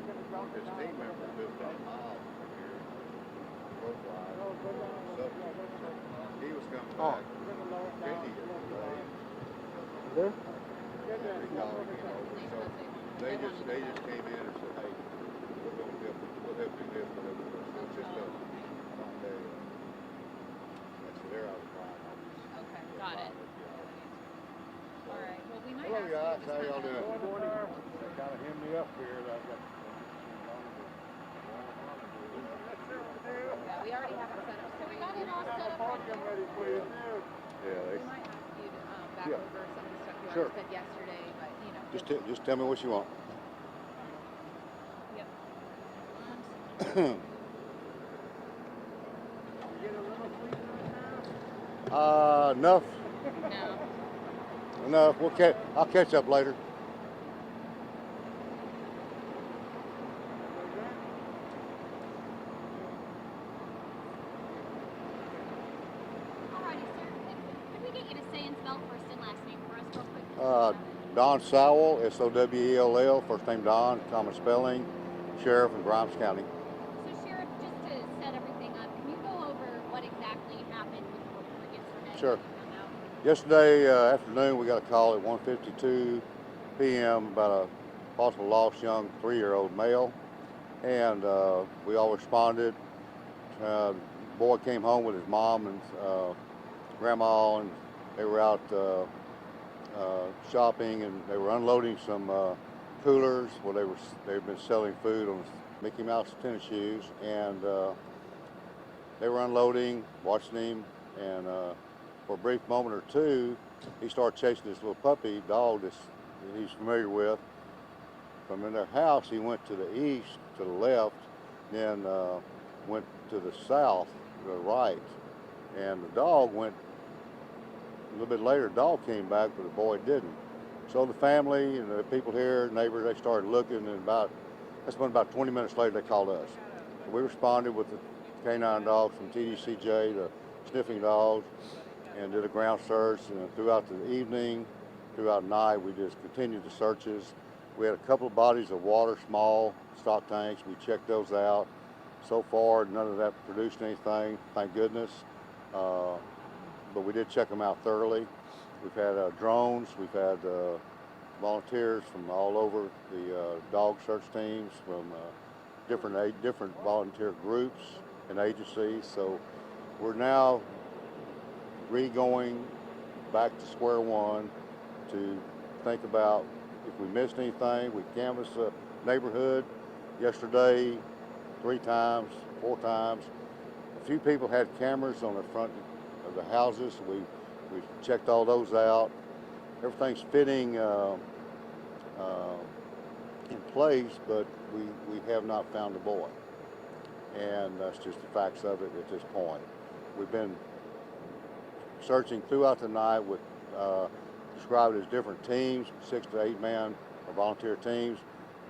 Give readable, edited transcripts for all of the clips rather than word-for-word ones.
His team member lived about a mile from here, road line, he was coming back from Katy yesterday. There? He called me, so they just came in and said, hey, we'll help do this, we'll help do this. So it's just a fun day. So they're out of line. Okay, got it. All right. Well, we might. Hello guys, how y'all doing? They kind of hemmed me up here. I got. Yeah, we already have it set up. So we got it all set up. Ready, please. Yeah, We might ask you to back Yeah. over some of the stuff you Sure. already said yesterday, but you know. just tell me what you want. Yep. Enough. No. Enough. I'll catch up later. Alrighty, sir. Could we get you to say and spell first and last name for us real quick? Don Sowell, Sowell, first name Don, common spelling, sheriff in Grimes County. So, Sheriff, just to set everything up, can you go over what exactly happened with the report yesterday? Sure. that you found out? Yesterday afternoon, we got a call at 1:52 p.m. about a possible lost young 3-year-old male, and we all responded. The boy came home with his mom and grandma, and they were out shopping, and they were unloading some coolers where they've been selling food on Mickey Mouse tennis shoes, and they were unloading, watching him, and for a brief moment or two, he started chasing this little puppy dog that he's familiar with. From in their house, he went to the east, to the left, then went to the south, to the right, and the dog went. A little bit later, the dog came back, but the boy didn't. So the family and the people here, neighbors, they started looking, and that's when about 20 minutes later they called us. So we responded with the canine dogs from TDCJ, the sniffing dogs, and did a ground search. And throughout the evening, throughout night, we just continued the searches. We had a couple of bodies of water, small stock tanks. We checked those out. So far, none of that produced anything, thank goodness. But we did check them out thoroughly. We've had drones. We've had volunteers from all over the dog search teams from different volunteer groups and agencies. So we're now going back to square one to think about if we missed anything. We canvassed the neighborhood yesterday 3 times, 4 times. A few people had cameras on the front of the houses. We checked all those out. Everything's fitting in place, but we have not found the boy, and that's just the facts of it at this point. We've been searching throughout the night with described as different teams, 6 to 8 man or volunteer teams,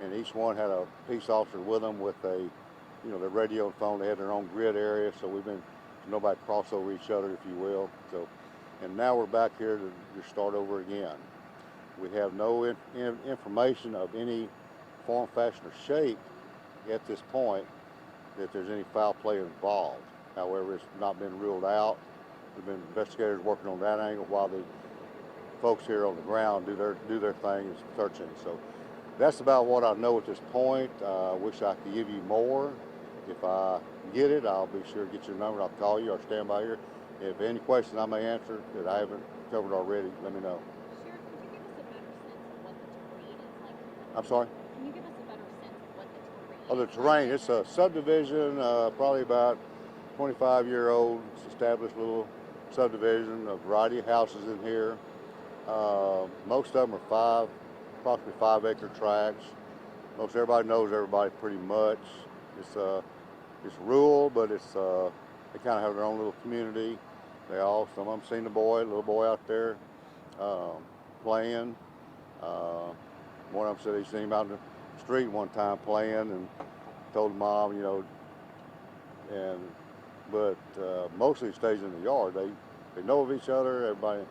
and each one had a peace officer with them with their radio and phone. They had their own grid area, so we've been nobody cross over each other, if you will. So, and now we're back here to start over again. We have no information of any form, fashion, or shape at this point that there's any foul play involved. However, it's not been ruled out. There've been investigators working on that angle while the folks here on the ground do their thing and searching. So that's about what I know at this point. I wish I could give you more. If I get it, I'll be sure to get your number. I'll call you or stand by here. If any questions I may answer that I haven't covered already, let me know. Sheriff, could you give us a better sense of what the terrain is like? I'm sorry? Can you give us a better sense of what the terrain Oh, the is terrain. like? It's a subdivision, probably about 25-year-old established little subdivision, a variety of houses in here. Most of them are approximately 5-acre tracts. Most everybody knows everybody pretty much. It's rural, but they kind of have their own little community. Some of them seen the little boy out there playing. One of them said he seen him out in the street one time playing, and told mom, but mostly he stays in the yard. They know of each other, everybody,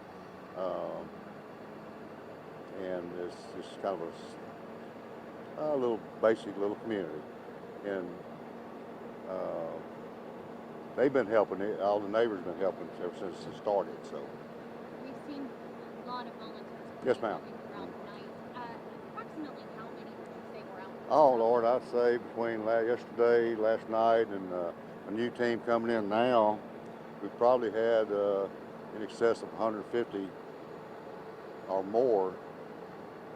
and it's just kind of a little basic little community, and uh, they've been helping it. All the neighbors been helping ever since it started. So We've seen a lot of volunteers yes, ma'am. throughout the night. Approximately how many would you say were out there? Oh Lord, I'd say between yesterday, last night, and a new team coming in now, we've probably had in excess of 150 or more.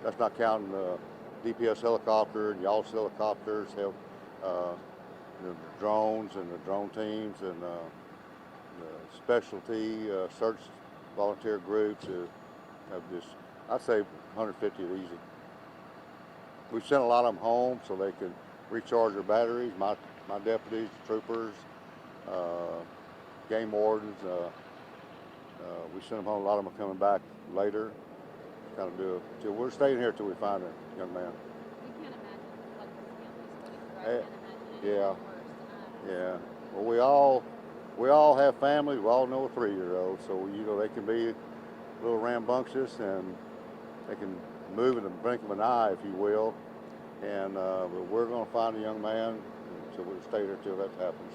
That's not counting the DPS helicopter and Yachts helicopters, uh, the drones and the drone teams and the specialty search volunteer groups have just, I'd say 150 is easy. We've sent a lot of them home so they can recharge their batteries. My deputies, troopers, game wardens, we sent them home. A lot of them are coming back later. Kind of do it. We're staying here till we find a young man. We can't imagine what this family's going through. I can't imagine it Yeah. worse. Yeah. Well, we all have families. We all know a 3-year-old, so they can be a little rambunctious and they can move in the blink of an eye, if you will. And but we're going to find a young man, so we'll stay there till that happens.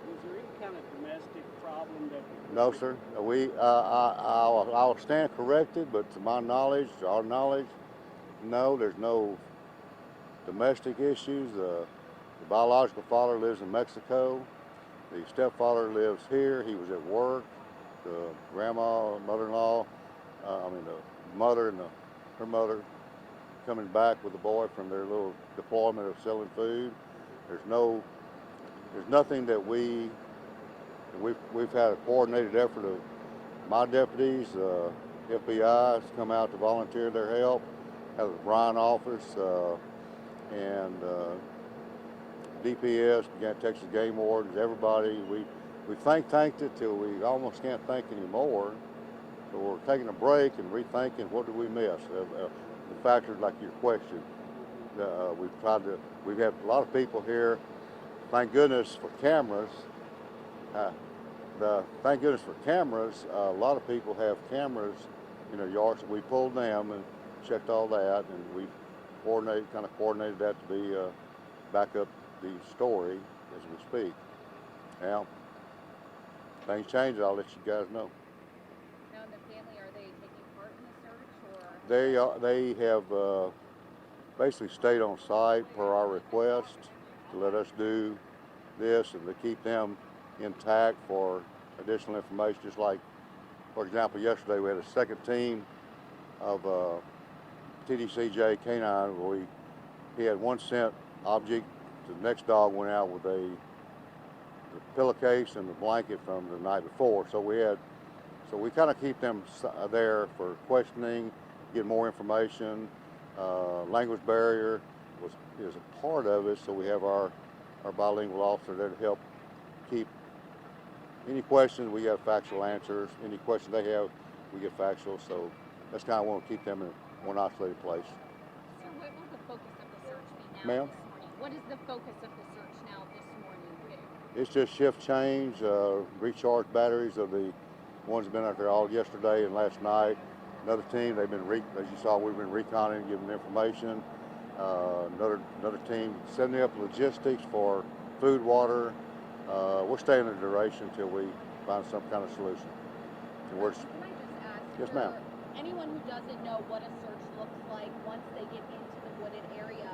Was there any kind of domestic problem that? No, sir. I'll stand corrected, but to my knowledge, to our knowledge, no, there's no domestic issues. The biological father lives in Mexico. The stepfather lives here. He was at work. The grandma, mother-in-law, the mother and her mother coming back with the boy from their little deployment of selling food. There's nothing that we've had a coordinated effort of my deputies, FBI has come out to volunteer their help, have the Bryan office, and DPS, Texas Game Wardens, everybody. We thanked it till we almost can't thank anymore. So we're taking a break and rethinking what did we miss. The factors like your question. We've had a lot of people here. Thank goodness for cameras. Thank goodness for cameras. A lot of people have cameras in their yards. We pulled them and checked all that, and we coordinated that to be back up the story as we speak. Now, things change. I'll let you guys know. Now, in the family, are they taking part in the search, or? They have basically stayed on site per our request to let us do this and to keep them intact for additional information. Just like, for example, yesterday we had a second team of TDCJ K9 where he had one scent object. The next dog went out with the pillowcase and the blanket from the night before. So we kind of keep them there for questioning, get more information. Language barrier is a part of it, so we have our bilingual officer there to help keep any questions. We got factual answers. Any questions they have, we get factual. So that's kind of want to keep them in one isolated place. So what will the focus of the search be now Ma'am? this morning? What is the focus of the search now this morning? It's just shift change, recharge batteries of the ones that have been out there all yesterday and last night. Another team, they've been, as you saw, we've been reconning, giving information. Another team setting up logistics for food, water. We're staying in the duration until we find some kind of solution. And we're, Can I just ask, yes, for ma'am. anyone who doesn't know what a search looks like once they get into the wooded area,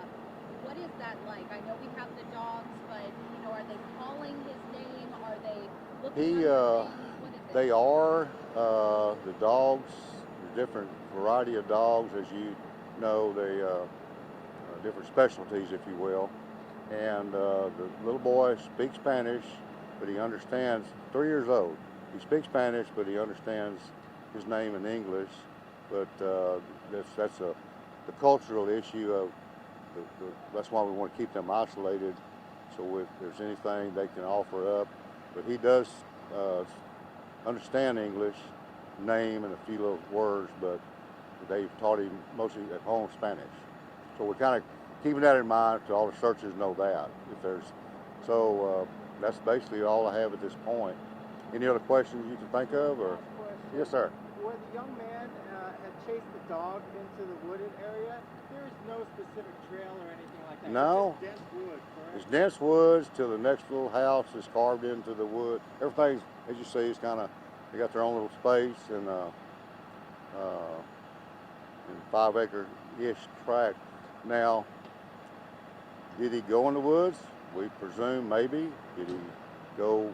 what is that like? I know we have the dogs, but are they calling his name? Are they looking at his name? What is it? They are the dogs. Different variety of dogs, as you know, they different specialties, if you will. And the little boy speaks Spanish, but he understands. 3 years old. He speaks Spanish, but he understands his name in English. But that's the cultural issue of that's why we want to keep them isolated. So if there's anything they can offer up, but he does understand English. Name and a few little words, but they've taught him mostly at home Spanish. So we're kind of keeping that in mind so all the searchers know that. That's basically all I have at this point. Any other questions you can think of? Or Last question. yes, sir. Where the young man had chase the dog into the wooded area, there's no specific trail or anything like that. No. It's just dense wood, correct? It's dense woods till the next little house is carved into the wood. Everything's, as you see, is kind of, they got their own little space and 5 acre-ish tract. Now, did he go in the woods? We presume maybe. Did he go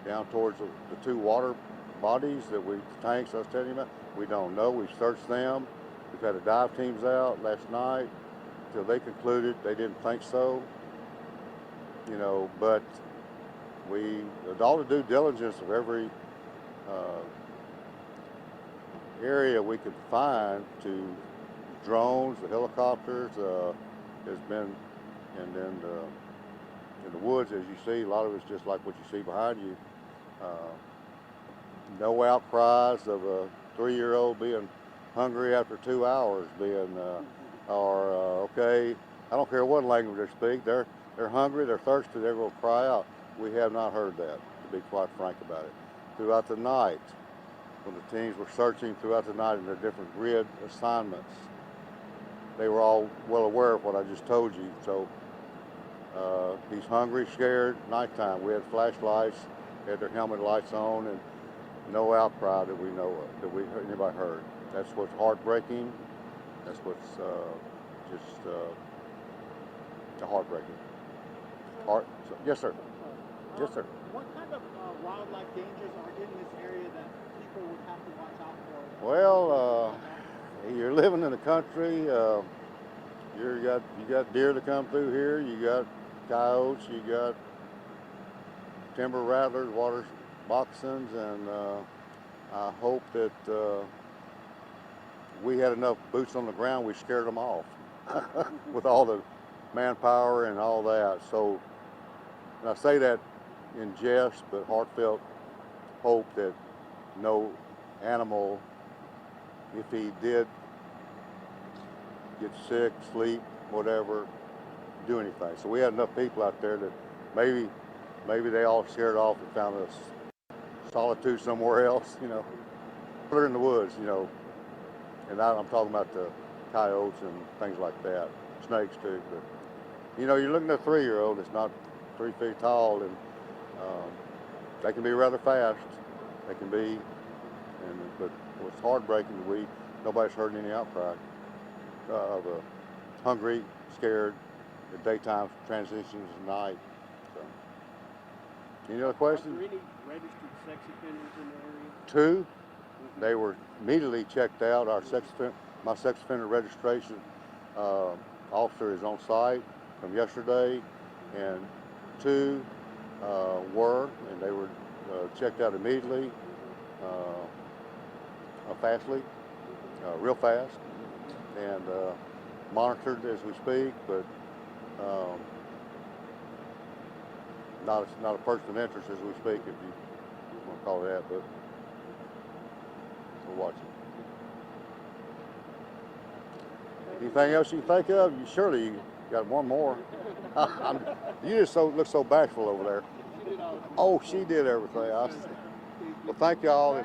down towards the 2 water bodies that tanks I was telling you about? We don't know. We've searched them. We've had the dive teams out last night till they concluded they didn't think so. You know, but all the due diligence of every area we could find, to drones, the helicopters, has been, and then in the woods, as you see, a lot of it's just like what you see behind you. No outcries of a 3-year-old being hungry after 2 hours, okay, I don't care what language they speak, they're hungry, they're thirsty, they're going to cry out. We have not heard that, to be quite frank about it. Throughout the night, when the teams were searching throughout the night in their different grid assignments, they were all well aware of what I just told you. So he's hungry, scared, nighttime. We had flashlights, had their helmet lights on, and no outcry that we know of, that anybody heard. That's what's heartbreaking. That's what's heartbreaking. Yes, sir. Yes, sir. What kind of wildlife dangers are in this area that people would have to watch out for? Well, you're living in the country. You got deer that come through here. You got coyotes. You got timber rattlers, water moccasins, and I hope that we had enough boots on the ground. We scared them off with all the manpower and all that. So, and I say that in jest, but heartfelt hope that no animal, if he did get sick, sleep, whatever, do anything. So we had enough people out there that maybe they all scared off and found us solitude somewhere else, you know. They're in the woods, you know. And I'm talking about the coyotes and things like that, snakes too. But you know, you're looking at a 3-year-old that's not 3 feet tall, and they can be rather fast. They can be, but what's heartbreaking, nobody's heard any outcry of a hungry, scared, the daytime transitions to night. So, any other questions? Are there any registered sex offenders in the area? 2. They were immediately checked out. My sex offender registration officer is on site from yesterday, and 2 and they were checked out immediately, fastly, real fast, and monitored as we speak, but not a person of interest as we speak, if you want to call it that, but we're watching. Anything else you can think of? Surely you got one more. You just look so bashful over there. Oh, she did everything. Well, thank y'all.